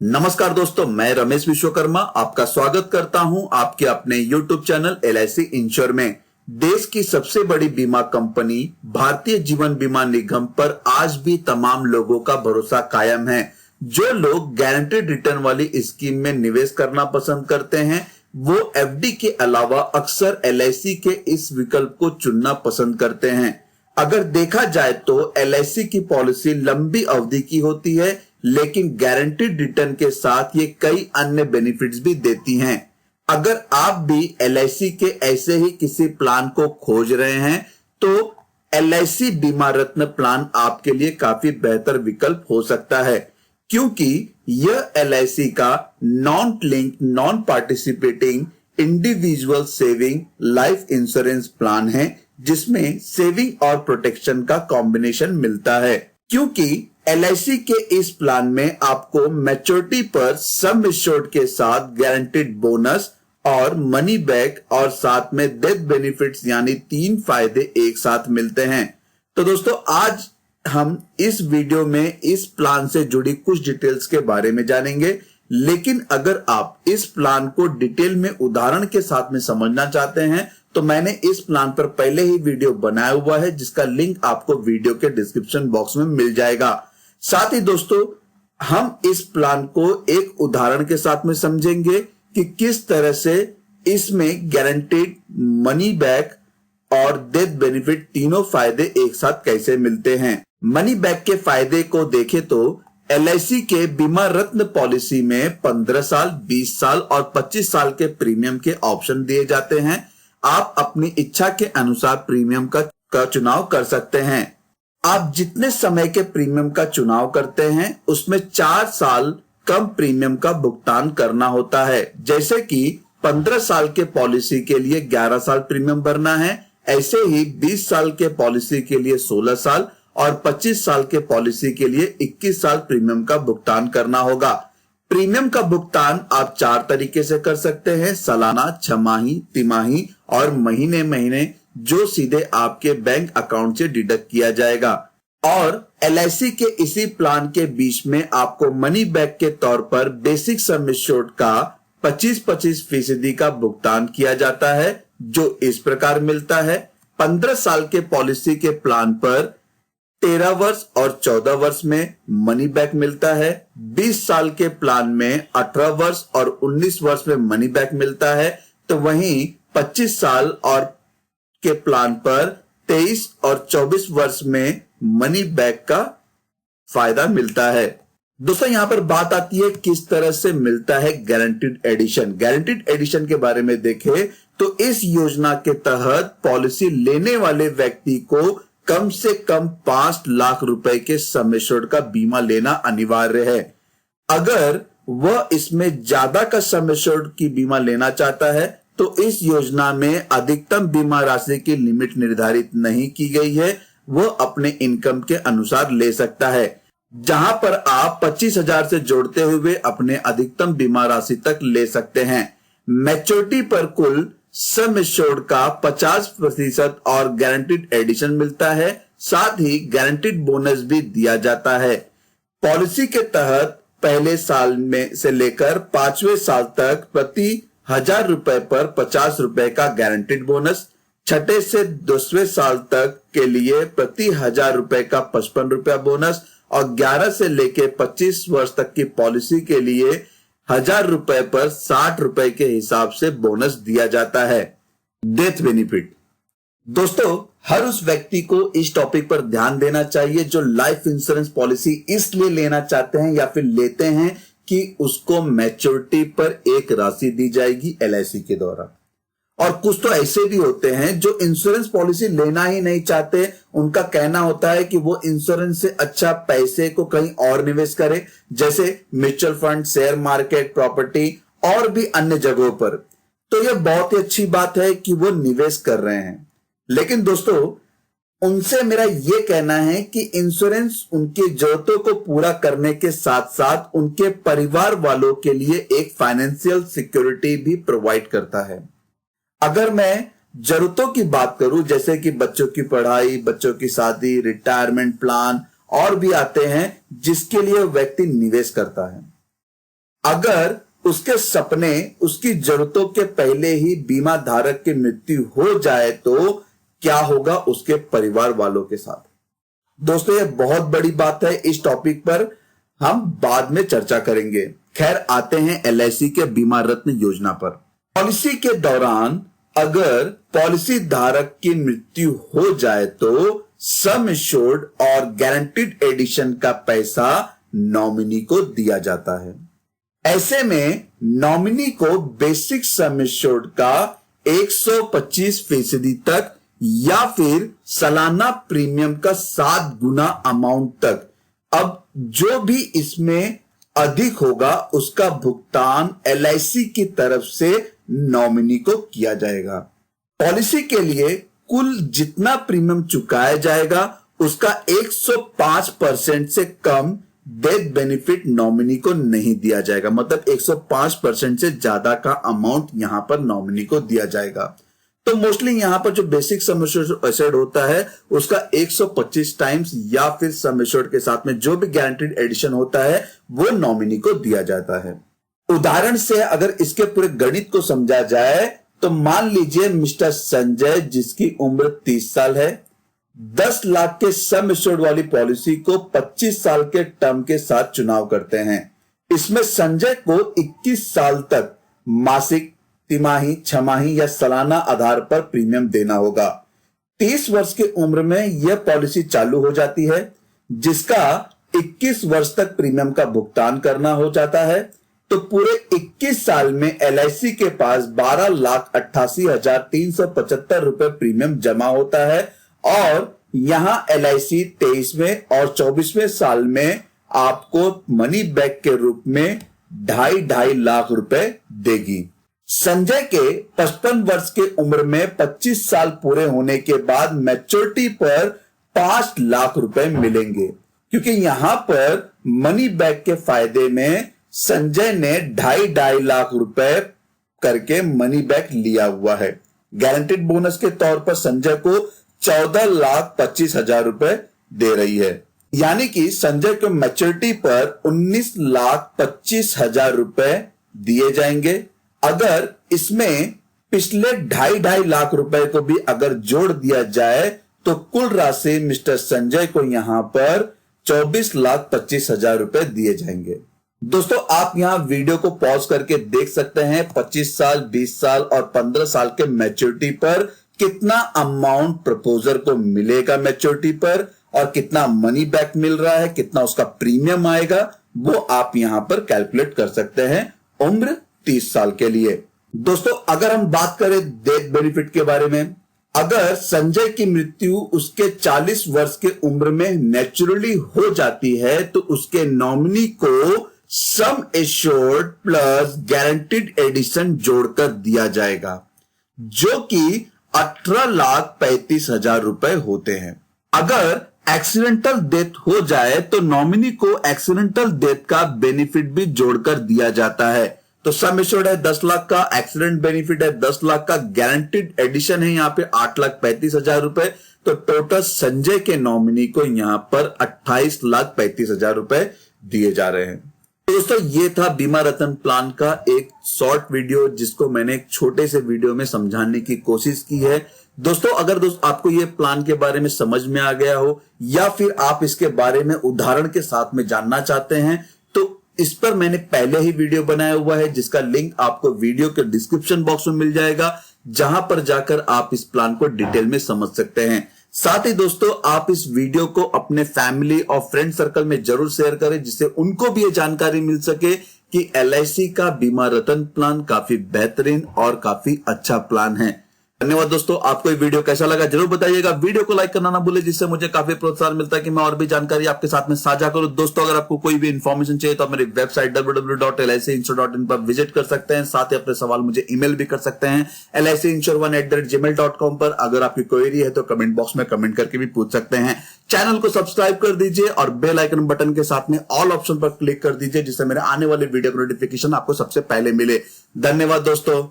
नमस्कार दोस्तों, मैं रमेश विश्वकर्मा आपका स्वागत करता हूं आपके अपने YouTube चैनल LIC इंश्योर में। देश की सबसे बड़ी बीमा कंपनी भारतीय जीवन बीमा निगम पर आज भी तमाम लोगों का भरोसा कायम है। जो लोग गारंटेड रिटर्न वाली स्कीम में निवेश करना पसंद करते हैं वो FD के अलावा अक्सर LIC के इस विकल्प को चुनना पसंद करते हैं। अगर देखा जाए तो LIC की पॉलिसी लंबी अवधि की होती है, लेकिन गारंटीड रिटर्न के साथ ये कई अन्य बेनिफिट्स भी देती हैं। अगर आप भी LIC के ऐसे ही किसी प्लान को खोज रहे हैं तो LIC बीमा रत्न प्लान आपके लिए काफी बेहतर विकल्प हो सकता है, क्योंकि यह LIC का non link non participating individual saving life insurance plan है, जिसमें सेविंग और प्रोटेक्शन का कॉम्बिनेशन मिलता है। क्योंकि LIC के इस प्लान में आपको मैच्योरिटी पर सम एश्योर्ड के साथ गारंटीड बोनस और मनी बैक और साथ में डेथ बेनिफिट्स यानी 3 फायदे एक साथ मिलते हैं। तो दोस्तों, आज हम इस वीडियो में इस प्लान से जुड़ी कुछ डिटेल्स के बारे में जानेंगे। लेकिन अगर आप इस प्लान को डिटेल में उदाहरण के साथ में समझना चाहते हैं तो मैंने इस प्लान पर पहले ही वीडियो बनाया हुआ है, जिसका लिंक आपको वीडियो के डिस्क्रिप्शन बॉक्स में मिल जाएगा। साथ ही दोस्तों, हम इस प्लान को एक उदाहरण के साथ में समझेंगे कि किस तरह से इसमें गारंटीड मनी बैक और डेथ बेनिफिट तीनों फायदे एक साथ कैसे मिलते हैं। मनी बैक के फायदे को देखें तो LIC के बीमा रत्न पॉलिसी में 15 साल, 20 साल और 25 साल के प्रीमियम के ऑप्शन दिए जाते हैं। आप अपनी इच्छा के अनुसार प्रीमियम का चुनाव कर सकते हैं। आप जितने समय के प्रीमियम का चुनाव करते हैं उसमें 4 साल कम प्रीमियम का भुगतान करना होता है। जैसे कि 15 साल के पॉलिसी के लिए 11 साल प्रीमियम भरना है, ऐसे ही 20 साल के पॉलिसी के लिए 16 साल और 25 साल के पॉलिसी के लिए 21 साल प्रीमियम का भुगतान करना होगा। प्रीमियम का भुगतान आप 4 तरीके से कर सकते हैं: सालाना, छमाही, तिमाही और महीने महीने, जो सीधे आपके बैंक अकाउंट से डिडक्ट किया जाएगा। और LIC के इसी प्लान के बीच में आपको मनी बैक के तौर पर बेसिक सम एश्योर्ड का 25% का भुगतान किया जाता है, जो इस प्रकार मिलता है। 15 साल के पॉलिसी के प्लान पर 13 वर्ष और 14 वर्ष में मनी बैक मिलता है। 20 साल के प्लान में 18 वर्ष और 19 वर्ष में मनी बैक मिलता है। तो वहीं 25 साल और के प्लान पर 23 और 24 वर्ष में मनी बैक का फायदा मिलता है। दोस्तों, यहां पर बात आती है किस तरह से मिलता है गारंटीड एडिशन। गारंटीड एडिशन के बारे में देखें तो इस योजना के तहत पॉलिसी लेने वाले व्यक्ति को कम से कम 5 लाख रुपए के सम एश्योर्ड का बीमा लेना अनिवार्य है। अगर वह इसमें ज्यादा का सम एश्योर्ड की बीमा लेना चाहता है तो इस योजना में अधिकतम बीमा राशि की लिमिट निर्धारित नहीं की गई है, वह अपने इनकम के अनुसार ले सकता है, जहां पर आप 25,000 से जोड़ते हुए अपने अधिकतम बीमा राशि तक ले सकते हैं। मैच्योरिटी पर कुल सम एश्योर्ड का 50% और गारंटीड एडिशन मिलता है। साथ ही गारंटीड बोनस भी दिया जाता है। पॉलिसी के तहत पहले साल में से लेकर 5वें साल तक प्रति 1,000 रुपए पर 50 रुपए का गारंटीड बोनस, छठे से 10वें साल तक के लिए प्रति 1,000 रुपए का 55 रुपया बोनस और 11 से लेकर 25 वर्ष तक की पॉलिसी के लिए 1,000 रुपए पर 60 रुपए के हिसाब से बोनस दिया जाता है। Death benefit. दोस्तों, हर उस व्यक्ति को इस टॉपिक पर ध्यान देना चाहिए जो लाइफ इंश्योरेंस पॉलिसी इसलिए लेना चाहते हैं या फिर लेते हैं कि उसको मैच्योरिटी पर एक राशि दी जाएगी LIC के द्वारा। और कुछ तो ऐसे भी होते हैं जो इंश्योरेंस पॉलिसी लेना ही नहीं चाहते। उनका कहना होता है कि वो इंश्योरेंस से अच्छा पैसे को कहीं और निवेश करे, जैसे mutual fund, share market, property और भी अन्य जगहों पर। तो यह बहुत ही अच्छी बात है कि वो निवेश कर रहे हैं। लेकिन दोस्तों, उनसे मेरा यह कहना है कि इंश्योरेंस उनकी जरूरतों को पूरा करने के साथ साथ उनके परिवार वालों के लिए एक फाइनेंशियल सिक्योरिटी भी प्रोवाइड करता है। अगर मैं जरूरतों की बात करूं, जैसे कि बच्चों की पढ़ाई, बच्चों की शादी, रिटायरमेंट प्लान और भी आते हैं जिसके लिए व्यक्ति निवेश करता है। अगर उसके सपने, उसकी जरूरतों के पहले ही बीमा धारक की मृत्यु हो जाए तो क्या होगा उसके परिवार वालों के साथ। दोस्तों, यह बहुत बड़ी बात है। इस टॉपिक पर हम बाद में चर्चा करेंगे। खैर, आते हैं LIC के बीमा रत्न योजना पर। पॉलिसी के दौरान अगर पॉलिसी धारक की मृत्यु हो जाए तो सम एश्योर्ड और गारंटीड एडिशन का पैसा नॉमिनी को दिया जाता है। ऐसे में नॉमिनी को बेसिक सम एश्योर्ड का 125% तक या फिर सालाना प्रीमियम का 7 गुना अमाउंट तक, अब जो भी इसमें अधिक होगा उसका भुगतान LIC की तरफ से नॉमिनी को किया जाएगा। पॉलिसी के लिए कुल जितना प्रीमियम चुकाया जाएगा उसका 105% से कम डेथ बेनिफिट नॉमिनी को नहीं दिया जाएगा। मतलब 105% से ज्यादा का अमाउंट यहां पर नॉमिनी को दिया जाएगा। तो मोस्टली यहां पर जो बेसिक सम एश्योर्ड होता है उसका 125 टाइम्स या फिर सम एश्योर्ड के साथ में जो भी गारंटीड एडिशन होता है वो नॉमिनी को दिया जाता है। उदाहरण से अगर इसके पूरे गणित को समझा जाए तो मान लीजिए मिस्टर संजय, जिसकी उम्र 30 साल है, 10 लाख के सम एश्योर्ड वाली पॉलिसी को 25 साल के टर्म के साथ चुनाव करते हैं। इसमें संजय को 21 साल तक मासिक, तिमाही, छमाही या सालाना आधार पर प्रीमियम देना होगा। 30 वर्ष की उम्र में यह पॉलिसी चालू हो जाती है, जिसका 21 वर्ष तक प्रीमियम का भुगतान करना हो जाता है। तो पूरे 21 साल में LIC के पास 12,88,375 रुपए प्रीमियम जमा होता है और यहां LIC 23वें और 24वें साल में आपको मनी बैक के रूप में 2.5 लाख रुपए देगी। संजय के 55 वर्ष की उम्र में 25 साल पूरे होने के बाद मैच्योरिटी पर 5 लाख रुपए मिलेंगे, क्योंकि यहां पर मनी बैक के फायदे में संजय ने 2.5 लाख रुपए करके मनी बैक लिया हुआ है। गारंटीड बोनस के तौर पर संजय को 14,25,000 रुपए दे रही है। यानी कि संजय को मैच्योरिटी पर 19,25,000 रुपए दिए जाएंगे। अगर इसमें पिछले 2.5 लाख रुपए को भी अगर जोड़ दिया जाए तो कुल राशि मिस्टर संजय को यहां पर 24,25,000 रुपए दिए जाएंगे। दोस्तों, आप यहां वीडियो को पॉज करके देख सकते हैं 25 साल, 20 साल और 15 साल के मैच्योरिटी पर कितना अमाउंट प्रपोजर को मिलेगा मैच्योरिटी पर और कितना मनी बैक मिल रहा है, कितना उसका प्रीमियम आएगा, वो आप यहां पर कैलकुलेट कर सकते हैं उम्र 30 साल के लिए। दोस्तों, अगर हम बात करें डेथ बेनिफिट के बारे में, अगर संजय की मृत्यु उसके 40 वर्ष की उम्र में नेचुरली हो जाती है तो उसके नॉमिनी को sum assured plus guaranteed addition जोड़कर दिया जाएगा, जो कि 18,35,000 रुपए होते हैं। अगर एक्सीडेंटल डेथ हो जाए तो नॉमिनी को एक्सीडेंटल डेथ का बेनिफिट भी जोड़कर दिया जाता है। तो सम एश्योर्ड है 10 लाख का, एक्सीडेंट बेनिफिट है 10 लाख का, गारंटीड एडिशन है यहां पे 8,35,000 रुपए। तो टोटल संजय के नॉमिनी को यहां पर 28,35,000 रुपए दिए जा रहे हैं। दोस्तों, ये था बीमा रतन प्लान का एक शॉर्ट वीडियो, जिसको मैंने एक छोटे से वीडियो में समझाने की कोशिश की है। दोस्तों, अगर आपको ये प्लान के बारे में समझ में आ गया हो या फिर आप इसके बारे में उदाहरण के साथ में जानना चाहते हैं तो इस पर मैंने पहले ही वीडियो बनाया हुआ है, जिसका लिंक आपको वीडियो के डिस्क्रिप्शन बॉक्स में मिल जाएगा, जहां पर जाकर आप इस प्लान को डिटेल में समझ सकते हैं। साथ ही दोस्तों, आप इस वीडियो को अपने फैमिली और फ्रेंड सर्कल में जरूर शेयर करें, जिससे उनको भी ये जानकारी मिल सके कि LIC का बीमा रतन प्लान काफी बेहतरीन और काफी अच्छा प्लान है। धन्यवाद दोस्तों, आपको ये वीडियो कैसा लगा जरूर बताइएगा। वीडियो को लाइक करना ना भूले, जिससे मुझे काफी प्रोत्साहन मिलता है कि मैं और भी जानकारी आपके साथ में साझा करूं। दोस्तों, अगर आपको कोई भी इंफॉर्मेशन चाहिए तो आप मेरी वेबसाइट www.licinsurance.in पर विजिट कर सकते हैं। साथ ही अपने सवाल मुझे ईमेल भी कर सकते हैं licinsurance1@gmail.com पर। अगर आपकी क्वेरी है तो कमेंट बॉक्स में कमेंट करके भी पूछ सकते हैं। चैनल को सब्सक्राइब कर दीजिए और बेल आइकन बटन के साथ में ऑल ऑप्शन पर क्लिक कर दीजिए, जिससे मेरे आने वाले वीडियो का नोटिफिकेशन आपको सबसे पहले मिले। धन्यवाद दोस्तों।